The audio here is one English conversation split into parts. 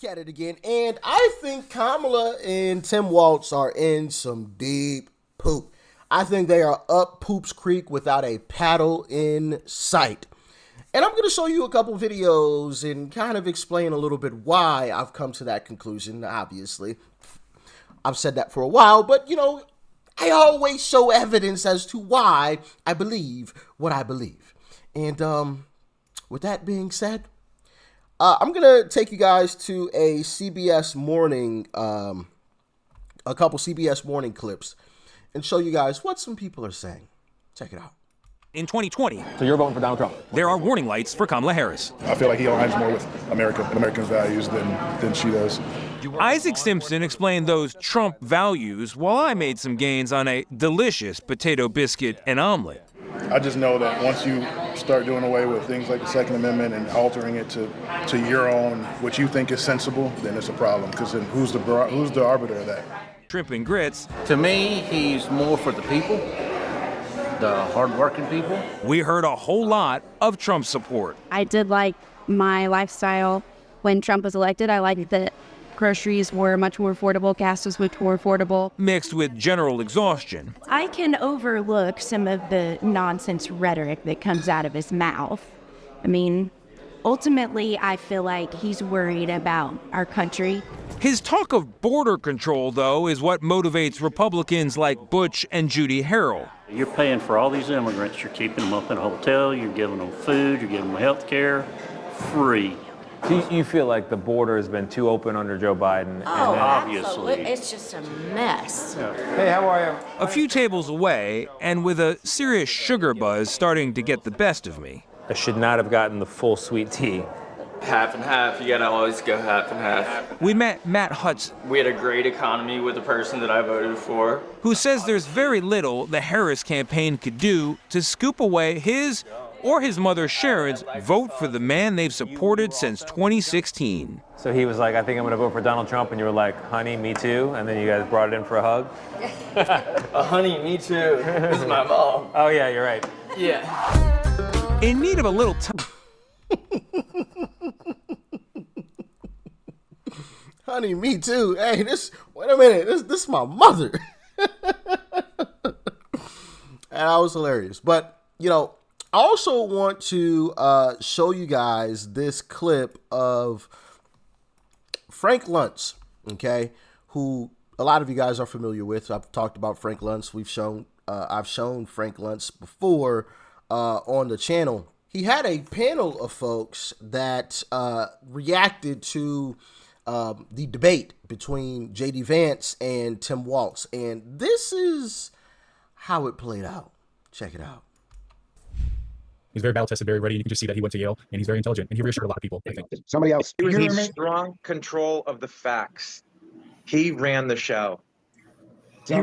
at it again, and I think Kamala and Tim Walz are in some deep poop. I think they are up Poops Creek without a paddle in sight. And I'm going to show you a couple videos and kind of explain a little bit why I've come to that conclusion, obviously. I've said that for a while, but, I always show evidence as to why I believe what I believe. And with that being said, I'm going to take you guys to a CBS Morning, a couple CBS Morning clips and show you guys what some people are saying. Check it out. In 2020, So you're voting for Donald Trump? there are warning lights for Kamala Harris. I feel like he aligns more with America and Americans' values than she does. Isaac Simpson explained those Trump values while I made some gains on a delicious potato biscuit and omelet. I just know that once you start doing away with things like the Second Amendment and altering it to your own, what you think is sensible, then it's a problem. Because then who's the arbiter of that? Shrimp and grits. To me, he's more for the people, the hardworking people. We heard a whole lot of Trump support. I did like my lifestyle when Trump was elected. I liked that groceries were much more affordable, gas was much more affordable. Mixed with general exhaustion. I can overlook some of the nonsense rhetoric that comes out of his mouth. I mean, ultimately, I feel like he's worried about our country. His talk of border control, though, is what motivates Republicans like Butch and Judy Harrell. You're paying for all these immigrants. You're keeping them up in a hotel. You're giving them food. You're giving them health care free. Do you feel like the border has been too open under Joe Biden? Oh, obviously. absolutely. It's just a mess. Hey, how are you? A few tables away, and with a serious sugar buzz starting to get the best of me. I should not have gotten the full sweet tea. Half and half. You gotta always go half and half. We met Matt Hutz, We had a great economy with the person that I voted for. who says there's very little the Harris campaign could do to scoop away his or his mother Sharon's vote for the man they've supported since 2016. So he was like, I think I'm going to vote for Donald Trump, and you were like, honey, me too, and then you guys brought it in for a hug? Honey, me too. This is my mom. Oh yeah, you're right. Yeah. In need of a little time. Honey, me too. Hey, wait a minute. This is my mother. And that was hilarious. But, I also want to show you guys this clip of Frank Luntz, okay, who a lot of you guys are familiar with. I've talked about Frank Luntz. I've shown Frank Luntz before on the channel. He had a panel of folks that reacted to the debate between J.D. Vance and Tim Walz, and this is how it played out. Check it out. He's very battle tested, very ready. You can just see that he went to Yale, and he's very intelligent, and he reassured a lot of people, I think. Somebody else. He was in strong control of the facts. He ran the show. He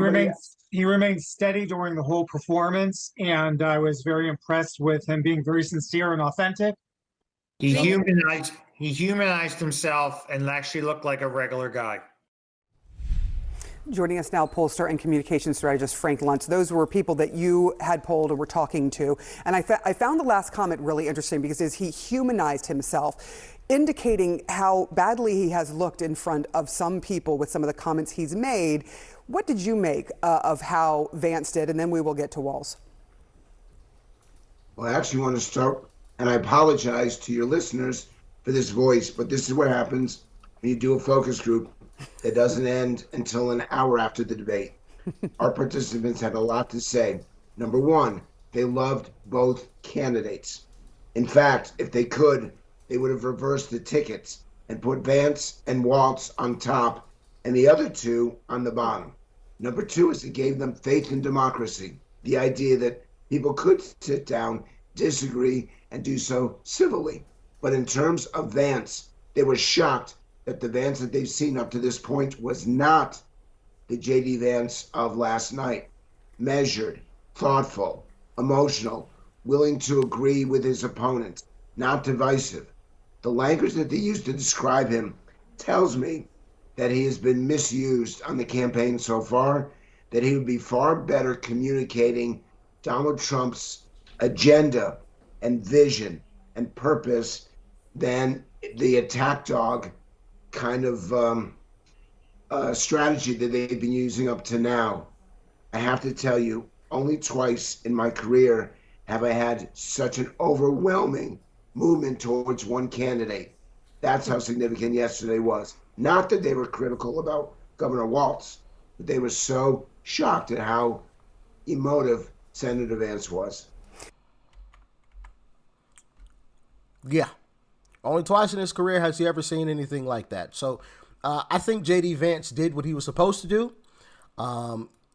remained steady during the whole performance, and I was very impressed with him being very sincere and authentic. He humanized himself and actually looked like a regular guy. Joining us now, pollster and communications strategist Frank Luntz. Those were people that you had polled or were talking to. And I found the last comment really interesting because he humanized himself, indicating how badly he has looked in front of some people with some of the comments he's made. What did you make of how Vance did? And then we will get to Walz. Well, I actually want to start, and I apologize to your listeners for this voice, but this is what happens when you do a focus group that doesn't end until an hour after the debate. Our participants had a lot to say. Number one, they loved both candidates. In fact, if they could, they would have reversed the tickets and put Vance and Walz on top and the other two on the bottom. Number two is it gave them faith in democracy, the idea that people could sit down, disagree, and do so civilly. But in terms of Vance, they were shocked that the Vance that they've seen up to this point was not the J.D. Vance of last night. Measured, thoughtful, emotional, willing to agree with his opponent, not divisive. The language that they used to describe him tells me that he has been misused on the campaign so far, that he would be far better communicating Donald Trump's agenda and vision and purpose than the attack dog kind of strategy that they've been using up to now. I have to tell you, only twice in my career have I had such an overwhelming movement towards one candidate. That's how significant yesterday was. Not that they were critical about Governor Walz, but they were so shocked at how emotive Senator Vance was. Yeah. Only twice in his career has he ever seen anything like that. So I think J.D. Vance did what he was supposed to do.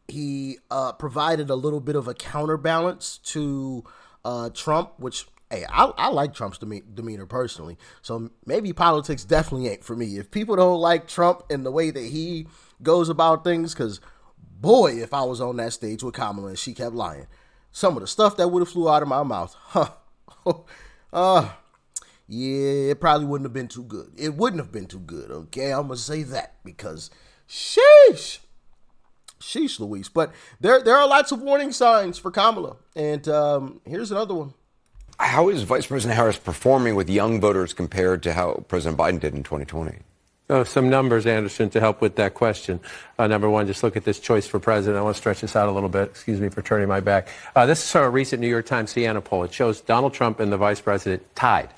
He provided a little bit of a counterbalance to Trump, which, hey, I like Trump's demeanor personally. So maybe politics definitely ain't for me. If people don't like Trump and the way that he goes about things, because, boy, if I was on that stage with Kamala and she kept lying, some of the stuff that would have flew out of my mouth, yeah, it probably wouldn't have been too good. It wouldn't have been too good, okay? I'm going to say that because, sheesh, Louise. But there are lots of warning signs for Kamala. And here's another one. How is Vice President Harris performing with young voters compared to how President Biden did in 2020? Some numbers, Anderson, to help with that question. Number one, just look at this choice for president. I want to stretch this out a little bit. Excuse me for turning my back. This is a recent New York Times Siena poll. It shows Donald Trump and the vice president tied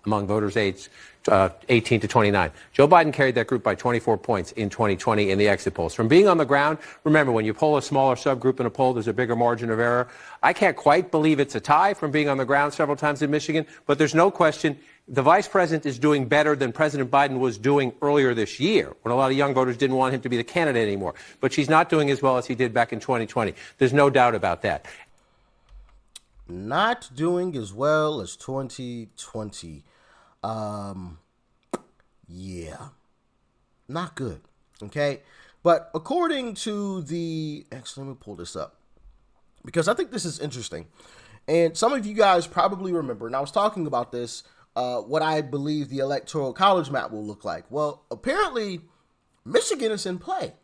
among voters aged 18 to 29. Joe Biden carried that group by 24 points in 2020 in the exit polls. From being on the ground, remember, when you poll a smaller subgroup in a poll, there's a bigger margin of error. I can't quite believe it's a tie from being on the ground several times in Michigan, but there's no question the vice president is doing better than President Biden was doing earlier this year, when a lot of young voters didn't want him to be the candidate anymore. But she's not doing as well as he did back in 2020. There's no doubt about that. Not doing as well as 2020. Yeah, not good. Okay. But according to actually, let me pull this up because I think this is interesting. And some of you guys probably remember, and I was talking about this, what I believe the electoral college map will look like. Well, apparently Michigan is in play.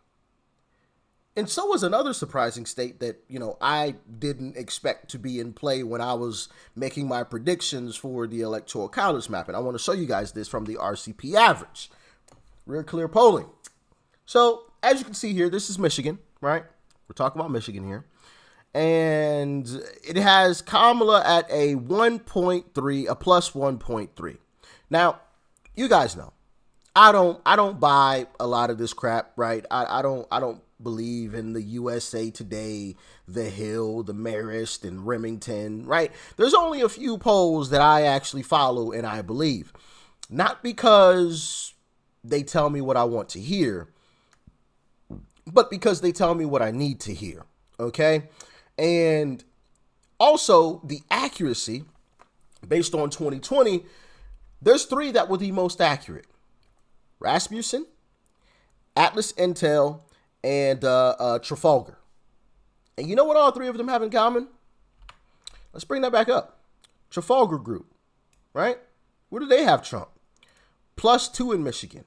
And so was another surprising state that, I didn't expect to be in play when I was making my predictions for the electoral college map. And I want to show you guys this from the RCP average. Real clear polling. So, as you can see here, this is Michigan, right? We're talking about Michigan here. And it has Kamala at a 1.3, a plus 1.3. Now, you guys know, I don't buy a lot of this crap, right? I don't believe in the USA Today, The Hill, the Marist, and Remington, right? There's only a few polls that I actually follow and I believe. Not because they tell me what I want to hear, but because they tell me what I need to hear, okay? And also the accuracy, based on 2020, there's three that were the most accurate. Rasmussen, Atlas Intel, and Trafalgar. And you know what all three of them have in common? Let's bring that back up. Trafalgar Group, right? Where do they have Trump? +2 in Michigan.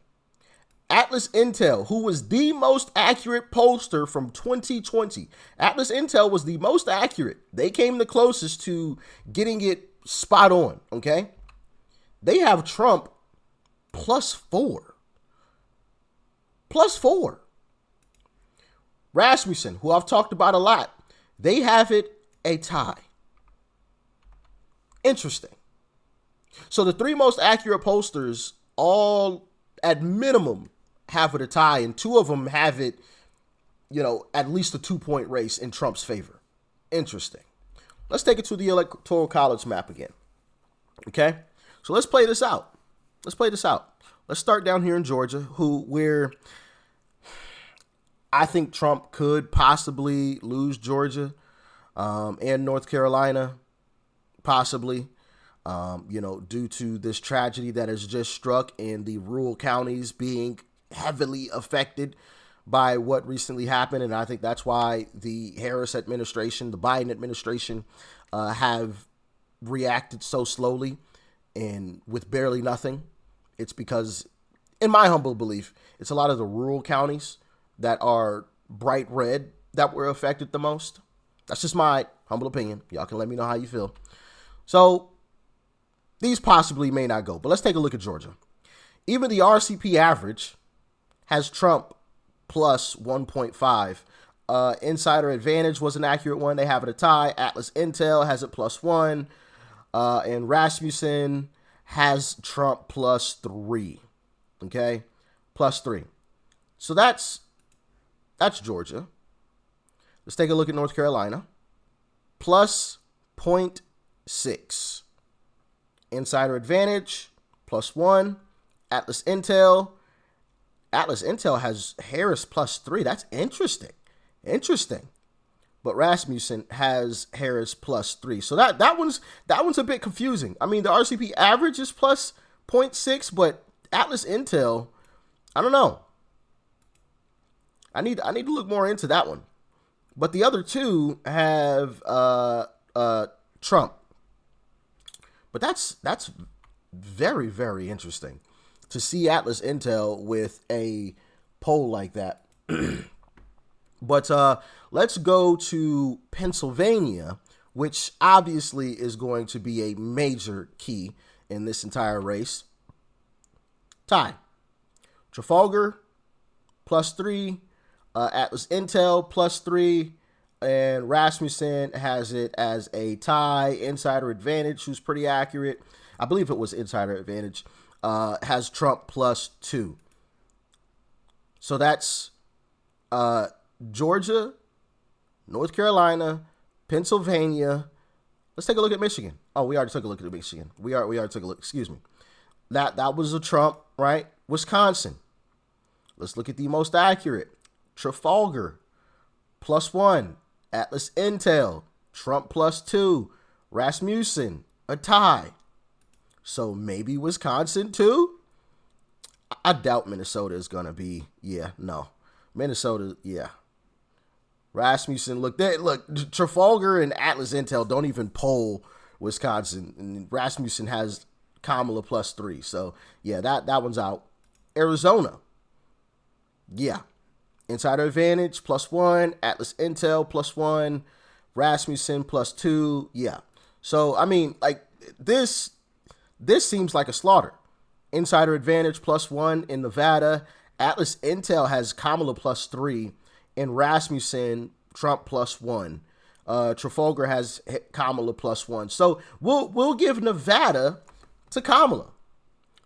Atlas Intel, who was the most accurate pollster from 2020. Atlas Intel was the most accurate. They came the closest to getting it spot on, okay? They have Trump +4. +4. Rasmussen, who I've talked about a lot, they have it a tie. Interesting. So the three most accurate pollsters all at minimum have it a tie, and two of them have it, at least a 2-point race in Trump's favor. Interesting. Let's take it to the electoral college map again. Okay? So let's play this out. Let's start down here in Georgia, where I think Trump could possibly lose Georgia and North Carolina, possibly, due to this tragedy that has just struck and the rural counties being heavily affected by what recently happened. And I think that's why the Harris administration, the Biden administration, have reacted so slowly and with barely nothing. It's because, in my humble belief, it's a lot of the rural counties that are bright red that were affected the most. That's just my humble opinion. Y'all can let me know how you feel. So these possibly may not go, but let's take a look at Georgia. Even the RCP average has Trump plus 1.5. Insider Advantage was an accurate one. They have it a tie. Atlas Intel has it plus 1. And Rasmussen has Trump plus 3. Okay? Plus 3. So that's Georgia. Let's take a look at North Carolina. Plus 0.6. Insider Advantage, plus 1. Atlas Intel. Atlas Intel has Harris plus 3. That's interesting. Interesting. But Rasmussen has Harris plus 3. So that one's a bit confusing. I mean, the RCP average is plus 0.6, but Atlas Intel, I don't know. I need to look more into that one. But the other two have Trump. But that's very, very interesting to see Atlas Intel with a poll like that. But let's go to Pennsylvania, which obviously is going to be a major key in this entire race. Tie. Trafalgar, plus 3. Atlas Intel, plus 3. And Rasmussen has it as a tie. Insider Advantage, who's pretty accurate, I believe it was Insider Advantage, has Trump plus 2. So that's Georgia, North Carolina, Pennsylvania. Let's take a look at Michigan. Oh, we already took a look at Michigan. We already took a look. Excuse me. That was a Trump, right? Wisconsin. Let's look at the most accurate. Trafalgar, plus 1. Atlas Intel, Trump plus 2. Rasmussen, a tie. So maybe Wisconsin too? I doubt Minnesota is going to be. Yeah, no. Minnesota, yeah. Rasmussen, look, Trafalgar and Atlas Intel don't even poll Wisconsin. And Rasmussen has Kamala plus 3. So, yeah, that one's out. Arizona. Yeah. Insider Advantage, plus 1. Atlas Intel, plus 1. Rasmussen, plus 2. Yeah. So, I mean, like, this seems like a slaughter. Insider Advantage, plus 1 in Nevada. Atlas Intel has Kamala plus 3. And Rasmussen, Trump plus 1. Trafalgar has Kamala plus 1. So, we'll give Nevada to Kamala.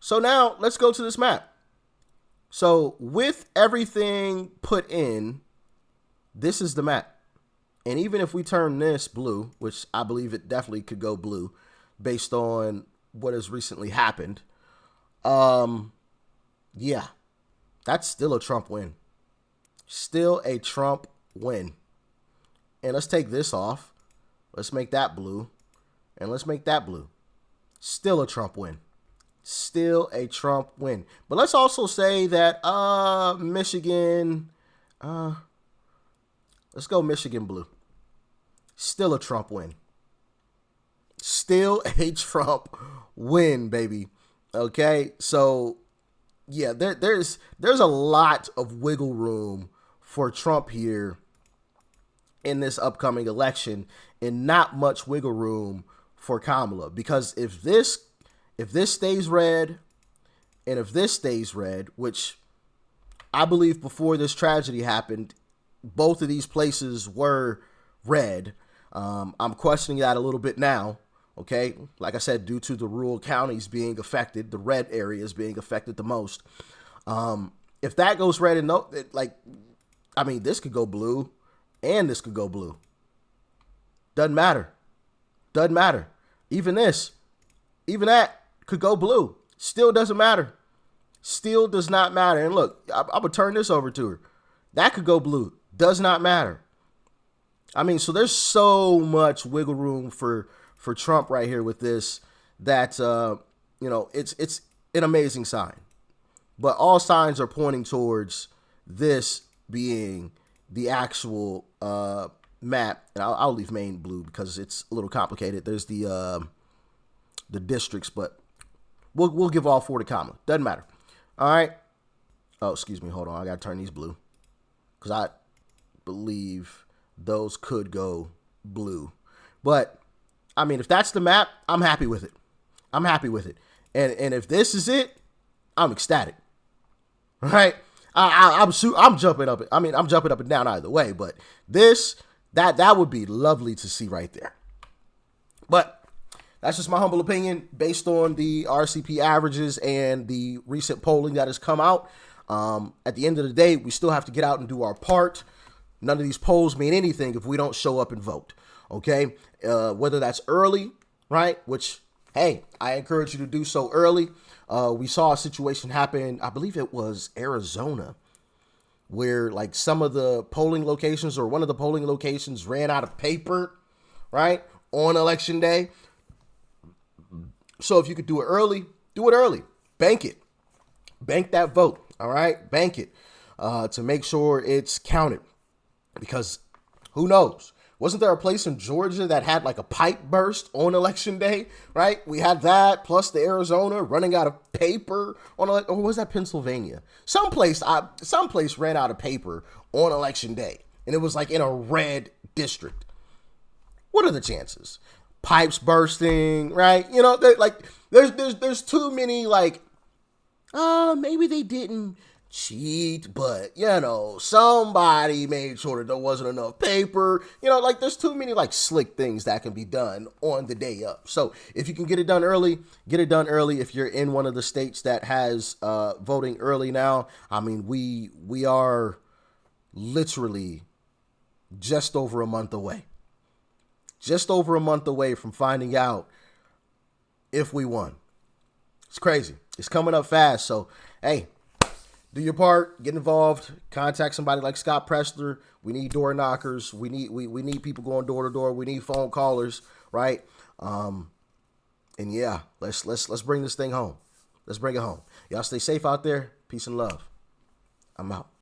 So, now, let's go to this map. So with everything put in, this is the map. And even if we turn this blue, which I believe it definitely could go blue based on what has recently happened. Yeah, that's still a Trump win. Still a Trump win. And let's take this off. Let's make that blue. And let's make that blue. Still a Trump win. Still a Trump win. But let's also say that Michigan, let's go Michigan blue. Still a Trump win. Still a Trump win, baby. Okay? So, yeah, there's a lot of wiggle room for Trump here in this upcoming election and not much wiggle room for Kamala. Because if this stays red, and if this stays red, which I believe before this tragedy happened, both of these places were red. I'm questioning that a little bit now, okay? Like I said, due to the rural counties being affected, the red areas being affected the most. If that goes red, and this could go blue, and this could go blue. Doesn't matter. Doesn't matter. Even that could go blue. Still doesn't matter. Still does not matter. And look, I'm going to turn this over to her. That could go blue. Does not matter. I mean, so there's so much wiggle room for Trump right here with this that, it's an amazing sign. But all signs are pointing towards this being the actual map. And I'll leave Maine blue because it's a little complicated. There's the districts, but we'll give all 4 to Kamala. Doesn't matter. All right. Oh, excuse me. Hold on. I got to turn these blue because I believe those could go blue. But, I mean, if that's the map, I'm happy with it. I'm happy with it. And if this is it, I'm ecstatic. Right? I'm jumping up. I mean, I'm jumping up and down either way, but that would be lovely to see right there. But that's just my humble opinion based on the RCP averages and the recent polling that has come out. At the end of the day, we still have to get out and do our part. None of these polls mean anything if we don't show up and vote. Okay? Whether that's early, right? Which, hey, I encourage you to do so early. We saw a situation happen, I believe it was Arizona, where like some of the polling locations or one of the polling locations ran out of paper, right, on election day. So if you could do it early, do it early. Bank it. Bank that vote, all right? Bank it to make sure it's counted, because who knows? Wasn't there a place in Georgia that had like a pipe burst on election day, right? We had that, plus the Arizona running out of paper on, or was that Pennsylvania? Someplace ran out of paper on election day, and it was like in a red district. What are the chances? Pipes bursting, right? You know, there's too many like, maybe they didn't cheat, but you know, somebody made sure that there wasn't enough paper. You know, like there's too many like slick things that can be done on the day of. So if you can get it done early, get it done early. If you're in one of the states that has voting early now, I mean, we are literally just over a month away. Just over a month away from finding out if we won. It's crazy. It's coming up fast. So, hey, do your part. Get involved. Contact somebody like Scott Pressler. We need door knockers. We need people going door to door. We need phone callers, right? And yeah, let's bring this thing home. Let's bring it home. Y'all stay safe out there. Peace and love. I'm out.